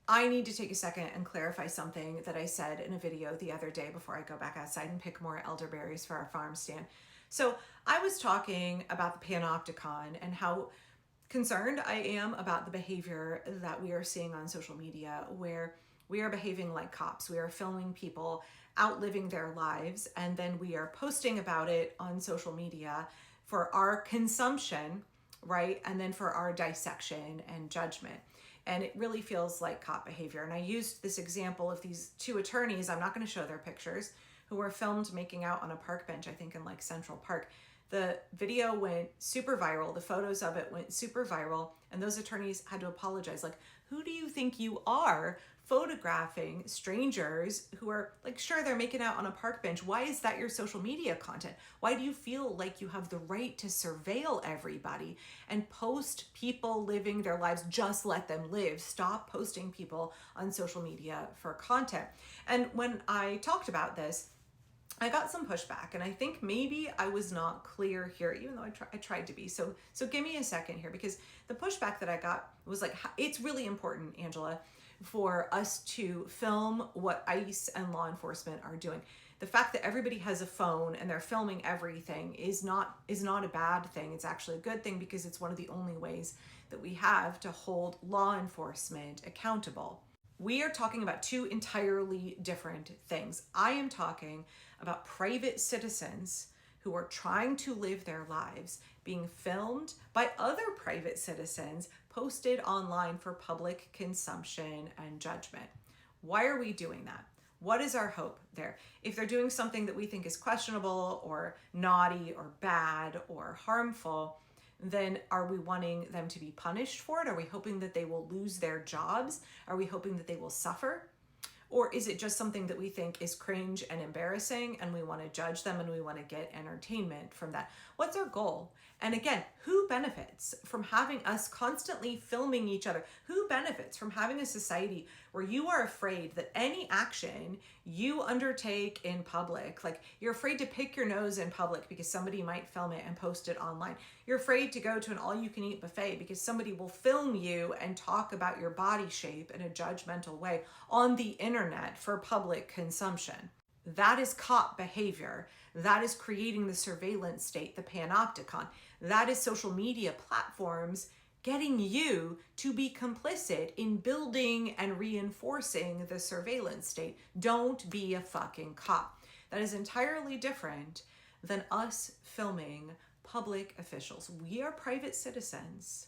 I need to take a second and clarify something that I said in a video the other day before I go back outside and pick more elderberries for our farm stand. So I was talking about the Panopticon and how concerned I am about the behavior that we are seeing on social media, where we are behaving like cops. We are filming people outliving their lives, and then we are posting about it on social media for our consumption, right? And then for our dissection and judgment. And it really feels like cop behavior. And I used this example of these two attorneys, I'm not going to show their pictures, who were filmed making out on a park bench, I think in like Central Park. The video went super viral, the photos of it went super viral, and those attorneys had to apologize. Like, who do you think you are photographing strangers who are like, sure, they're making out on a park bench. Why is that your social media content? Why do you feel like you have the right to surveil everybody and post people living their lives? Just let them live. Stop posting people on social media for content. And when I talked about this, I got some pushback, and I think maybe I was not clear here, even though I tried to be. So give me a second here, because the pushback that I got was like, it's really important, Angela, for us to film what ICE and law enforcement are doing. The fact that everybody has a phone and they're filming everything is not a bad thing. It's actually a good thing, because it's one of the only ways that we have to hold law enforcement accountable. We are talking about two entirely different things. I am talking about private citizens who are trying to live their lives being filmed by other private citizens, posted online for public consumption and judgment. Why are we doing that? What is our hope there? If they're doing something that we think is questionable or naughty or bad or harmful, then are we wanting them to be punished for it? Are we hoping that they will lose their jobs? Are we hoping that they will suffer? Or is it just something that we think is cringe and embarrassing, and we want to judge them and we want to get entertainment from that? What's our goal? And again, who benefits from having us constantly filming each other? Who benefits from having a society where you are afraid that any action you undertake in public, like you're afraid to pick your nose in public because somebody might film it and post it online. You're afraid to go to an all-you-can-eat buffet because somebody will film you and talk about your body shape in a judgmental way on the internet for public consumption. That is cop behavior. That is creating the surveillance state, the panopticon. That is social media platforms getting you to be complicit in building and reinforcing the surveillance state. Don't be a fucking cop. That is entirely different than us filming public officials. We are private citizens.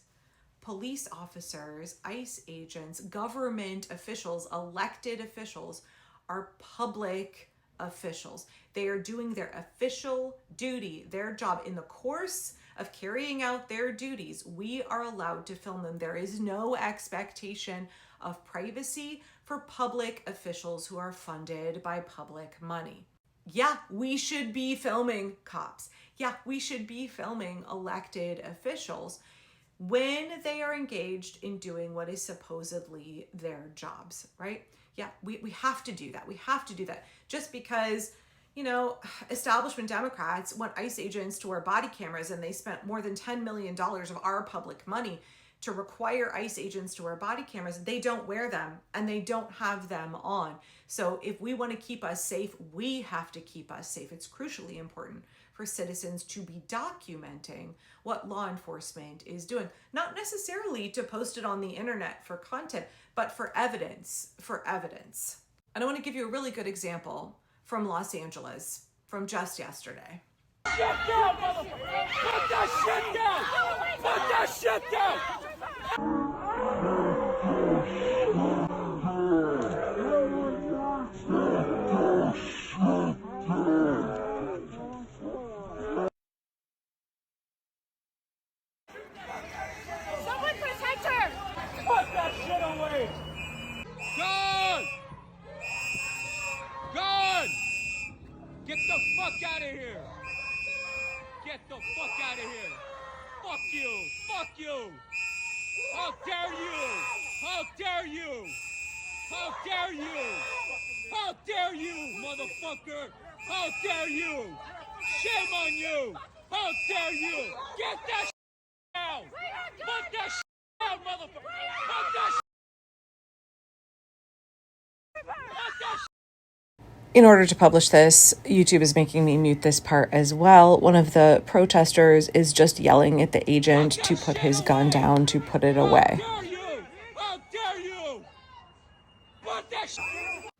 Police officers, ICE agents, government officials, elected officials are public officials. They are doing their official duty, their job. In the course of carrying out their duties, we are allowed to film them. There is no expectation of privacy for public officials who are funded by public money. Yeah, we should be filming cops. Yeah, we should be filming elected officials when they are engaged in doing what is supposedly their jobs, right? Yeah, we have to do that. We have to do that. Just because, you know, establishment Democrats want ICE agents to wear body cameras, and they spent more than $10 million of our public money to require ICE agents to wear body cameras, they don't wear them and they don't have them on. So if we want to keep us safe, we have to keep us safe. It's crucially important for citizens to be documenting what law enforcement is doing, not necessarily to post it on the internet for content, but for evidence, And I want to give you a really good example from Los Angeles from just yesterday. Shit down, motherfucker! Put that shit down! Put that shit down! Someone protect her! Put that shit away! Gun! Gun! Get the fuck out of here! Get the fuck out of here! Fuck you! Fuck you! How dare you! How dare you! How dare you! How dare you, motherfucker! How dare you! Shame on you! How dare you! Get that shit down! Put that shit down, motherfucker! Put that shit In order to publish this, YouTube is making me mute this part as well. One of the protesters is just yelling at the agent to put his gun down, to put it away. How dare you? How dare you? Put that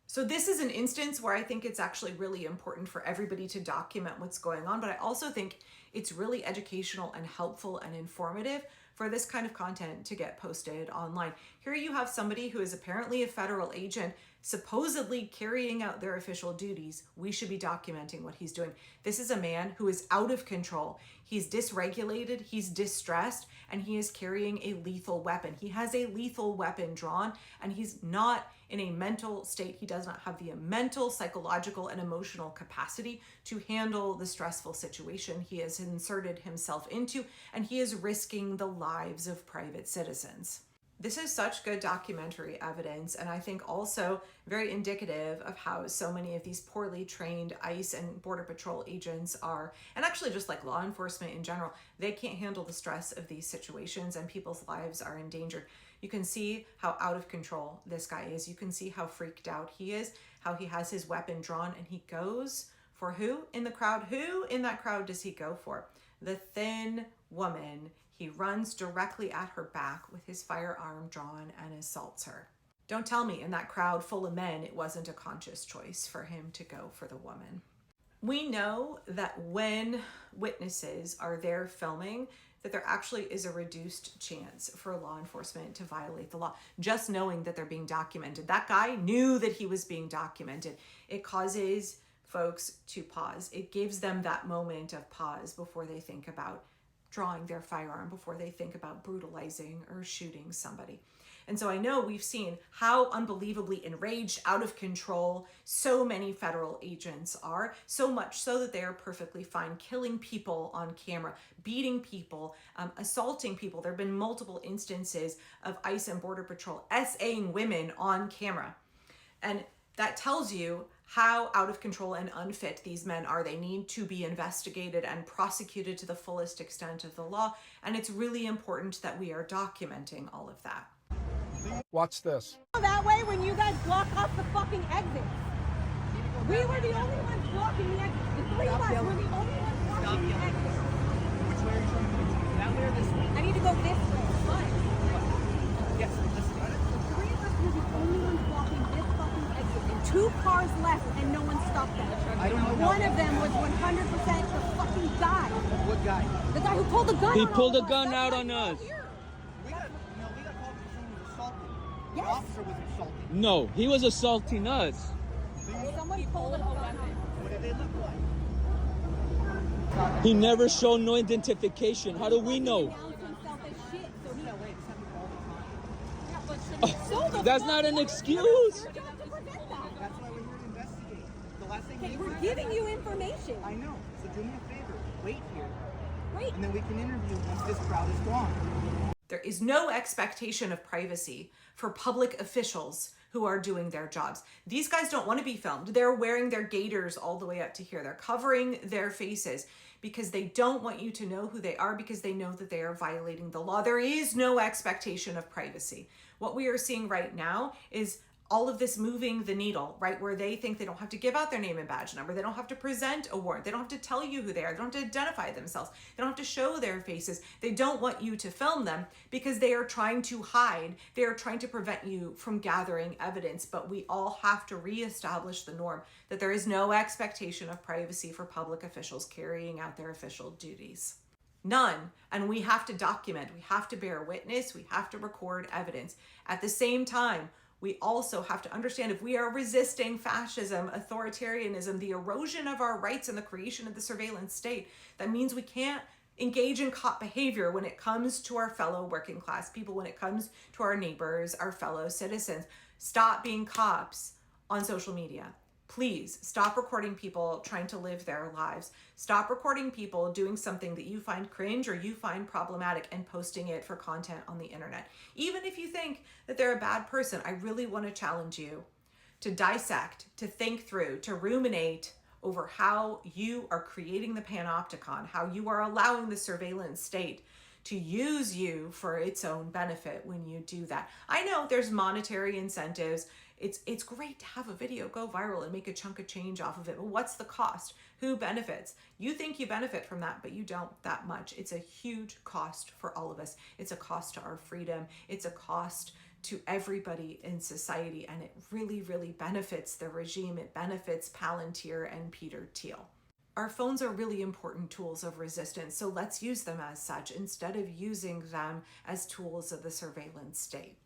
So this is an instance where I think it's actually really important for everybody to document what's going on, but I also think it's really educational and helpful and informative for this kind of content to get posted online. Here you have somebody who is apparently a federal agent supposedly carrying out their official duties. We should be documenting what he's doing. This is a man who is out of control. He's dysregulated, he's distressed, and he is carrying a lethal weapon. He has a lethal weapon drawn, and he's not in a mental state. He does not have the mental, psychological, and emotional capacity to handle the stressful situation he has inserted himself into, and he is risking the lives of private citizens. This is such good documentary evidence, and I think also very indicative of how so many of these poorly trained ICE and Border Patrol agents are, and actually just like law enforcement in general, they can't handle the stress of these situations and people's lives are endangered. You can see how out of control this guy is. You can see how freaked out he is, how he has his weapon drawn, and he goes for who in the crowd? Who in that crowd does he go for? The thin woman. He runs directly at her back with his firearm drawn and assaults her. Don't tell me in that crowd full of men it wasn't a conscious choice for him to go for the woman. We know that when witnesses are there filming, that there actually is a reduced chance for law enforcement to violate the law. Just knowing that they're being documented. That guy knew that he was being documented. It causes folks to pause. It gives them that moment of pause before they think about drawing their firearm, before they think about brutalizing or shooting somebody. And so I know we've seen how unbelievably enraged, out of control so many federal agents are, so much so that they are perfectly fine killing people on camera, beating people, assaulting people. There have been multiple instances of ICE and Border Patrol SAing women on camera. And that tells you how out of control and unfit these men are. They need to be investigated and prosecuted to the fullest extent of the law. And it's really important that we are documenting all of that. Watch this. That way when you guys block off the fucking exit. We were the only ones blocking the exit. The three of us were the only ones blocking the exit. Which way are you trying to go? That way or this way? I need to go this way. But Yes, this way. the three of us were the only ones blocking this fucking exit. And two cars left and no one stopped them. I don't know. One of them was 100% the fucking guy. What guy? The guy who pulled the gun He on all pulled of a us. gun That's out why on we're all us. here. We got called because someone was assaulted. The Yes. officer was assaulted. No, he was assaulting us. Someone pulled a gun on us. What did they look like? He never showed no identification. How do we know? Announced himself as shit, so he- No way, this happens all the time. Yeah, but so the That's fuck- not an It's excuse. your job to prevent that. That's why we're here to investigate. The last thing Okay, we we're were- giving you information. I know. So do me a favor. Wait here, Wait, and then we can interview once this crowd is gone. There is no expectation of privacy for public officials who are doing their jobs. These guys don't want to be filmed. They're wearing their gaiters all the way up to here. They're covering their faces because they don't want you to know who they are, because they know that they are violating the law. There is no expectation of privacy. What we are seeing right now is all of this moving the needle, right? Where they think they don't have to give out their name and badge number. They don't have to present a warrant. They don't have to tell you who they are. They don't have to identify themselves. They don't have to show their faces. They don't want you to film them because they are trying to hide. They are trying to prevent you from gathering evidence. But we all have to reestablish the norm that there is no expectation of privacy for public officials carrying out their official duties. None. And we have to document. We have to bear witness. We have to record evidence. At the same time, we also have to understand if we are resisting fascism, authoritarianism, the erosion of our rights and the creation of the surveillance state, that means we can't engage in cop behavior when it comes to our fellow working class people, when it comes to our neighbors, our fellow citizens. Stop being cops on social media. Please stop recording people trying to live their lives. Stop recording people doing something that you find cringe or you find problematic and posting it for content on the internet. Even if you think that they're a bad person, I really want to challenge you to dissect, to think through, to ruminate over how you are creating the panopticon, how you are allowing the surveillance state to use you for its own benefit when you do that. I know there's monetary incentives. It's great to have a video go viral and make a chunk of change off of it, but what's the cost? Who benefits? You think you benefit from that, but you don't that much. It's a huge cost for all of us. It's a cost to our freedom. It's a cost to everybody in society, and it really, really benefits the regime. It benefits Palantir and Peter Thiel. Our phones are really important tools of resistance, so let's use them as such instead of using them as tools of the surveillance state.